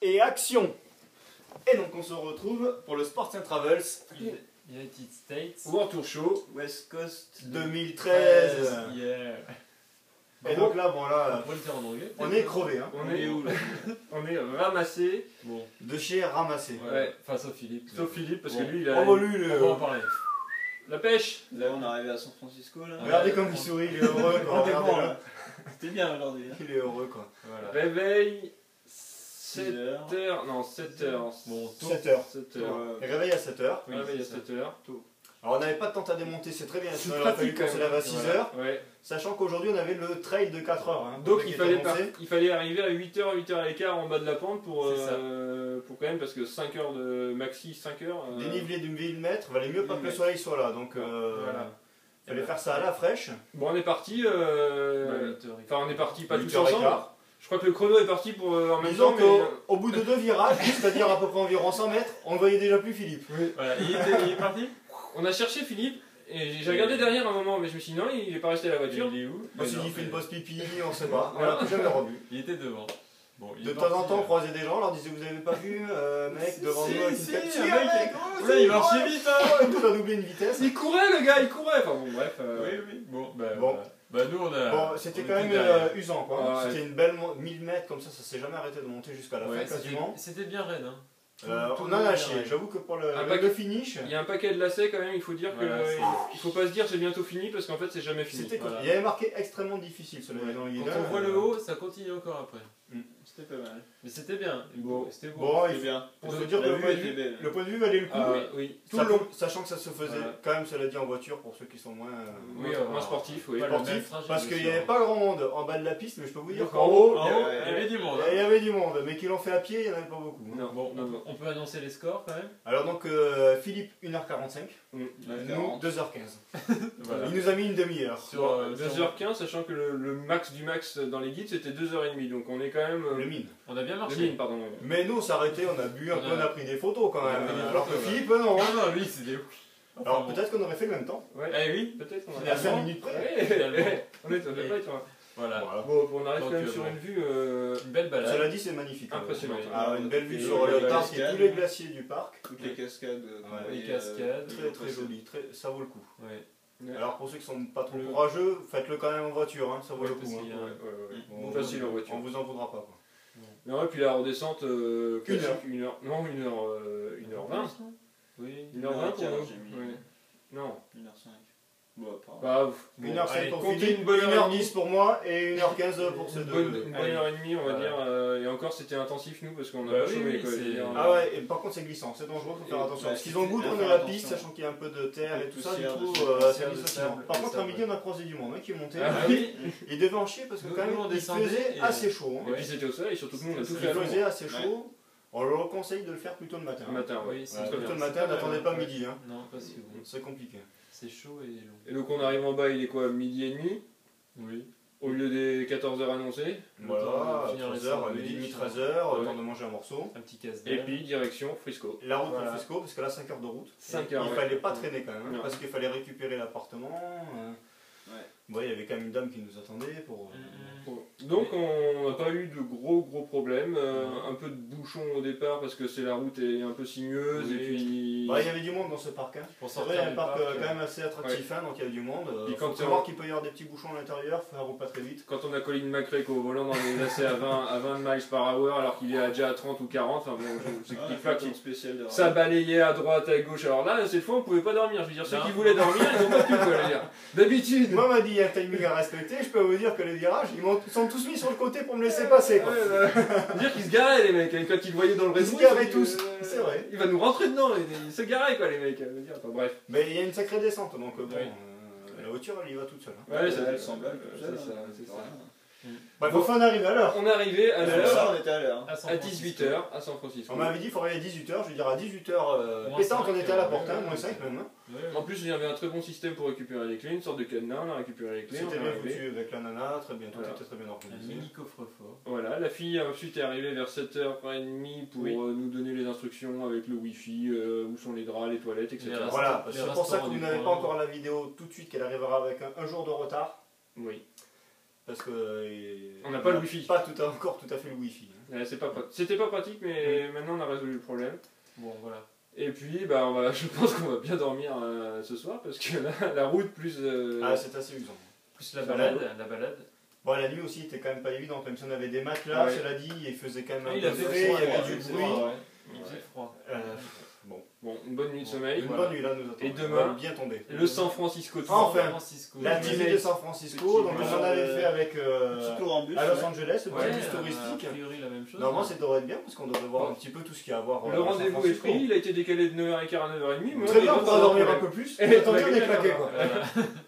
Et action. Et donc on se retrouve pour le Sports & Travels United States World Tour Show West Coast 2013. Yeah. Et donc là, bon là, On peut le faire en anglais. on est crevé, hein. On est où là? On est ramassé, Bon. De chez ramassé. Ouais. Enfin, sauf Philippe. sauf Philippe, parce Bon. que lui, il a Oh bah lui, On va en parler. la pêche. Là on est arrivé à San Francisco là. regardez comme il sourit, il est heureux. Quoi. On est bon Regardez, là. C'était bien aujourd'hui. Hein. il est heureux quoi. Voilà. Réveil 6 heures. 7h, non 7h. Bon, tôt. 7h. 7h. Et réveil à 7h. Oui, Réveil à c'est ça. 7h. Alors on n'avait pas de temps à démonter, c'est très bien. C'est Sinon il aurait fallu pratique, qu'on se quand même. lève à 6h. Ouais. Sachant qu'aujourd'hui on avait le trail de 4h. Hein, Donc qui il était fallait, annoncé. il fallait arriver à 8h, 8h15 en bas de la pente pour C'est ça. quand même, parce que 5 heures de maxi, 5 heures. Dénivelé du 1000 mètres, valait mieux pas que le soleil soit là. Donc Voilà. il fallait faire ça à la fraîche. Bon, on est parti. Bah, Enfin, on est parti pas tous 8h15. ensemble. Je crois que le chrono est parti pour en même Disons temps. Mais... qu'au bout de 2 virages, c'est-à-dire à peu près environ 100 mètres, on ne voyait déjà plus Philippe. Voilà. Il est parti. On a cherché Philippe et j'ai regardé derrière un moment, mais je me suis dit non, il est pas resté à la voiture. Il est où? On s'est dit, il fait une pause pipi, on sait pas. On Voilà. l'a plus jamais revu. Il était devant. Bon, il De est temps en parti, temps, on croisait des gens, on leur disait, vous avez pas vu, mec, devant nous avec une si, tête. un Si, mec, mec, Oula, il marchait vite, hein. Et tout a doublé une vitesse. Il courait le gars, il courait. Enfin bon, bref. Oui. Bon, bah, Bon. voilà. Bah, nous, on a. Bon, c'était on quand était même derrière. usant, quoi. Ah, ouais. C'était une belle 1000 mètres comme ça s'est jamais arrêté de monter jusqu'à la Ouais, fin, quasiment. c'était bien raide, hein. Tout On le en monde a bien chié. raide. J'avoue que pour Un le paquet- finish, Il y a un paquet de lacets quand même, il faut dire Voilà, que c'est- il faut pas se dire c'est bientôt fini parce qu'en fait c'est jamais fini. c'était Voilà. il y avait marqué extrêmement difficile celui Ouais. dans le guide. Quand on voit le haut, ça continue encore après. C'était pas mal. Mais c'était bien. Bon. C'était beau. Bon, C'était bien. pour se dire que La le vue point de était vue, belle. le point de vue valait le coup. Ah, oui. Tout le long, sachant que ça se faisait Voilà. quand même, cela dit, en voiture pour ceux qui sont moins Oui, Moins sportif, oui. Pas le même sportifs, trajet, parce bien qu'il n'y sûr. avait pas grand monde en bas de la piste, mais je peux vous dire Donc, qu'en en haut, En haut, Ouais, il y avait du monde. il y avait du monde, mais qui l'ont fait à pied, il n'y en avait pas beaucoup. hein. Non, Bon, non, non. on peut annoncer les scores quand même. Alors donc, Philippe, 1h45, nous, 2h15. Voilà. Il nous a mis une demi-heure. Sur, 2h15, sachant que le max du max dans les guides c'était 2h30, donc on est quand même. Le mine. On a bien Le marché. mine, pardon. Mais nous, on s'est arrêté, on a bu un peu, on a pris des photos quand même. On a pris des Alors que photos, Philippe, non. Non, hein. non, lui, c'était ouf. Alors Enfin, peut-être qu'on aurait fait le même temps. Ouais. Eh oui. Peut-être. On À 5 minutes près. On est pas être. Voilà. Voilà. Bon, on arrive Donc, quand même sur bon. une vue Une belle balade. Cela dit, c'est magnifique. hein. impressionnante. Ah, une belle vue Et sur le la parc et cascade. tous les glaciers du parc. Toutes les cascades. qu'on Ouais, voyait, les cascades. Très très joli, ça vaut le coup. Ouais. Alors pour ceux qui sont pas trop Le- courageux, faites-le quand même en voiture, hein, ça vaut Ouais, le parce coup. qu'il y hein. a- Bon, Facile en voiture. On vous en voudra pas. Quoi. Non, et puis la redescente, classique, heure. 1 heure. Non, 1h20. Oui. 1h20 pour 1h15, nous. j'ai mis. Ouais. Non. 1h05. Bon, pas Bah, 1h05 allez, pour comptez Philippe, une bonne heure et 1h10 pour moi et 1h15 pour ces une deux. bonne Allez. heure et demie, on va Voilà. dire. Et encore, c'était intensif, nous, parce qu'on a Bah pas oui, chômé. oui, quoi, c'est- je veux dire. Ah ouais, et par contre c'est glissant, c'est dangereux, faut faire Et- attention. ouais, Parce qu'ils ont goût de faut tourner faire la piste, attention. sachant qu'il y a un peu de terre et tout ça, du poussière coup, dessus, c'est poussière de dissociant. sable, Par et contre, ça, à midi, ouais. on a croisé du monde qui est monté. Ah oui. Il devait en chier parce que Nous, quand même, nous, on il descendait faisait et- assez chaud. Et hein. puis c'était au soleil, surtout que nous, on a tout Il fait à Il l'ombre. faisait assez chaud. On leur conseille de le faire plutôt le matin. Le matin, ouais. Oui, c'est Parce que bien. plutôt le C'est matin, pas n'attendez mal. pas midi. Hein. Non, pas si bon. C'est compliqué. C'est chaud et long. Et donc on arrive en bas, il est quoi, midi et demi, Oui. au lieu des 14h annoncées. Voilà, temps de finir les 13h, sandwichs, midi et demi, hein. 13h, Ouais. temps de manger un morceau. Un petit casse Et puis direction Frisco. La route Voilà. pour Frisco, parce que là, 5 heures de route. 5 Il heures. ouais. fallait pas traîner quand même, hein, Non. parce qu'il fallait récupérer l'appartement. Ouais. Bon, il y avait quand même une dame qui nous attendait pour. Donc on n'a pas eu de gros problèmes, un peu de bouchon au départ parce que c'est la route est un peu sinueuse Oui. et puis Bah, il y avait du monde dans ce parc. Hein. Pour C'est vrai, il y a un du parc parc, quand même assez attractif, hein, donc il y a du monde. Puis Faut quand savoir on- qu'il peut y avoir des petits bouchons à l'intérieur, faut faire pas très vite. quand on a Colin McRae au volant dans les lacets à 20 miles par hour alors qu'il est déjà à 30 ou 40, enfin bon, c'est clic-clac, il- spécial de ça balayait à droite, à gauche. Alors là, cette fois, on pouvait pas dormir. Je veux dire, ceux Non. qui voulaient dormir, ils ont pas pu, quoi, je veux dire. D'habitude. Moi, m'a dit il y a un timing à respecter, je peux vous dire que les virages, ils sont tous mis sur le côté pour me laisser passer. Quoi. Dire qu'ils se garaient, les mecs. Et quand ils le voyaient dans le Ils réseau, se garaient ils tous, c'est vrai. Il va nous rentrer dedans. Ils se garaient, quoi, les mecs. Je veux dire, enfin, bref. Mais il y a une sacrée descente, donc bon, Oui. la voiture, elle y va toute seule. Hein. Ouais, elle s'en bat tout seul, c'est ça, hein, c'est ça. Bah, faut on arrive à l'heure. On est arrivé à Alors, l'heure, ça, on était à l'heure. à 18h, à San Francisco. On m'avait dit qu'il faut arriver à 18h, je veux dire à 18h Moins pétante, 5, on était à la ouais, porte, hein, ouais, moins 5 même. Hein. En plus, il y avait un très bon système pour récupérer les clés, une sorte de cadenas, on a récupéré les clés. C'était on est bien arrivé. foutu avec la nana, très bien, tout Voilà. était très bien Un organisé. mini coffre-fort. Voilà, la fille ensuite est arrivée vers 7h30 pour Oui. nous donner les instructions avec le wifi, où sont les draps, les toilettes, etc. Les Voilà, Les c'est pour ça que restaurants vous du n'avez pas coin. encore la vidéo tout de suite, qu'elle arrivera avec un jour de retard. Oui. Parce que. On n'a pas le wifi. Pas encore tout à fait le wifi. Hein. C'était pas pratique, mais maintenant on a résolu le problème. Bon, voilà. Et puis, bah, je pense qu'on va bien dormir ce soir parce que la route plus. Ah, c'est assez usant. Plus la balade. Bon, la nuit aussi, était quand même pas évident, même si on avait des matelas, Ouais. cela dit, il faisait quand même Ah, un il peu a fait frais, froid, il y avait ouais, du c'est bruit. vrai, ouais. Il faisait froid. Bon, une bonne nuit de sommeil. Une Voilà. bonne nuit là nous attend. Et demain, On va bien tomber. Le San Francisco Tour. Enfin, San Francisco. La Petit visite de San Francisco, donc petit on en avait fait avec Petit tour en bus. à Los ouais. Angeles, le Ouais, petit bus a touristique. priori la même chose. Normalement, ça devrait être bien parce qu'on devrait voir Bon. un petit peu tout ce qu'il y a à voir. Le à San rendez-vous est Francisco. pris, il a été décalé de 9h15 à 9h30. Mais Très bien, on va pourra dormir un peu plus. Et attendez, on est claqué quoi.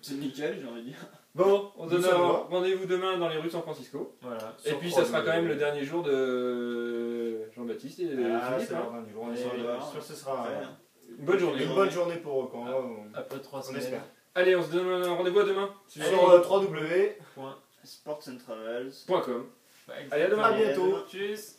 C'est nickel, j'ai envie de dire. Bon, on Nous donne sommes un là. rendez-vous demain dans les rues de San Francisco. Voilà. Et puis ça sera quand même le dernier jour de Jean-Baptiste et Ah, Philippe. c'est Hein. leur dernier jour, on est Et sûr voilà. que ce sera Ouais, hein. Une bonne journée. une bonne journée pour eux quand Après 3 on semaines. espère. Allez, on se donne un rendez-vous à demain. Sur www. Point. Sports and Travels. .com. Bah, Allez, à demain. À bientôt. demain. Tchuss.